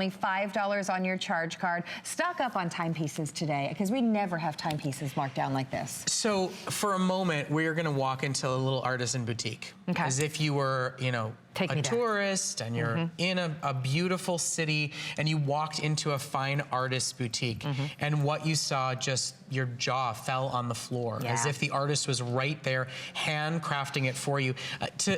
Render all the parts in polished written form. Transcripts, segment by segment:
Only $5 on your charge card. Stock up on timepieces today, because we never have timepieces marked down like this. So for a moment, we're gonna walk into a little artisan boutique. Okay. As if you were, you know, a tourist and you're in a beautiful city and you walked into a fine artist boutique and what you saw, just your jaw fell on the floor as if the artist was right there handcrafting it for you.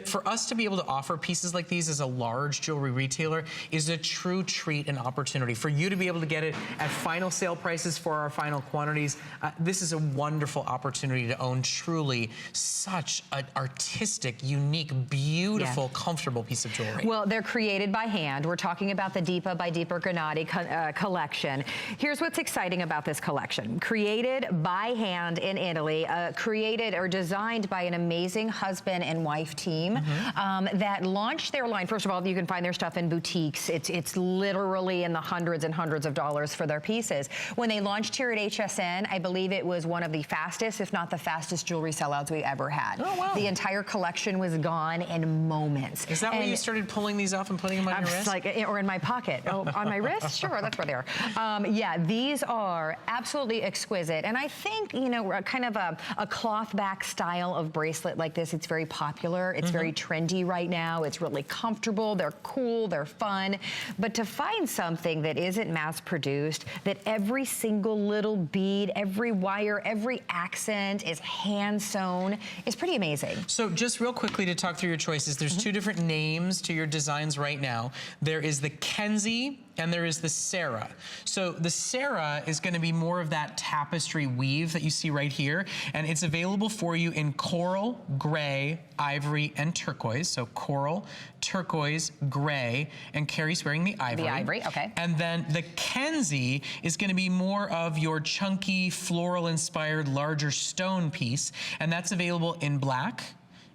For us to be able to offer pieces like these as a large jewelry retailer is a true treat and opportunity. For you to be able to get it at final sale prices for our final quantities, this is a wonderful opportunity to own truly such an artistic, unique, beautiful, comfortable piece of jewelry. Well, they're created by hand. We're talking about the Deepa by Deepa Gurnani collection. Here's what's exciting about this collection. Created by hand in Italy, created or designed by an amazing husband and wife team that launched their line. First of all, you can find their stuff in boutiques. It's literally in the hundreds and hundreds of dollars for their pieces. When they launched here at HSN, I believe it was one of the fastest, if not the fastest, jewelry sellouts we ever had. Oh, wow. The entire collection was gone in moments. Is that where you started pulling these off and putting them on your wrist? Like, or in my pocket. Oh, on my wrist? Sure, that's where they are. Yeah, these are absolutely exquisite. And I think, you know, kind of a cloth back style of bracelet like this, it's very popular. It's very trendy right now. It's really comfortable. They're cool. They're fun. But to find something that isn't mass produced, that every single little bead, every wire, every accent is hand sewn, is pretty amazing. So just real quickly to talk through your choices, there's two different names to your designs right now. There is the Kenzie and there is the Sarah. So the Sarah is going to be more of that tapestry weave that you see right here, and it's available for you in coral, gray, ivory, and turquoise. So coral, turquoise, gray, and Carrie's wearing the ivory. The ivory, okay. And then the Kenzie is going to be more of your chunky, floral-inspired, larger stone piece, and that's available in black,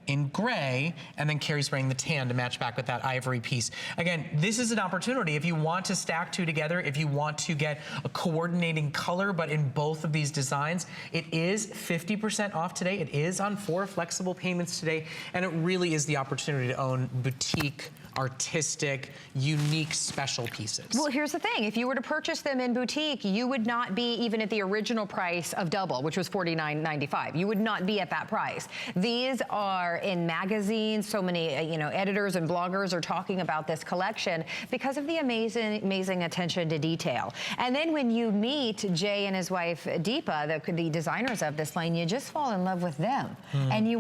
in gray, and then Carrie's wearing the tan to match back with that ivory piece. Again, this is an opportunity if you want to stack two together, if you want to get a coordinating color, but in both of these designs, it is 50% off today. It is on 4 flexible payments today, and it really is the opportunity to own boutique, artistic, unique, special pieces. Well, here's the thing. If you were to purchase them in boutique, you would not be even at the original price of double, which was $49.95. You would not be at that price. These are in magazines. So many, you know, editors and bloggers are talking about this collection because of the amazing attention to detail. And then when you meet Jay and his wife, Deepa, the designers of this line, you just fall in love with them. And you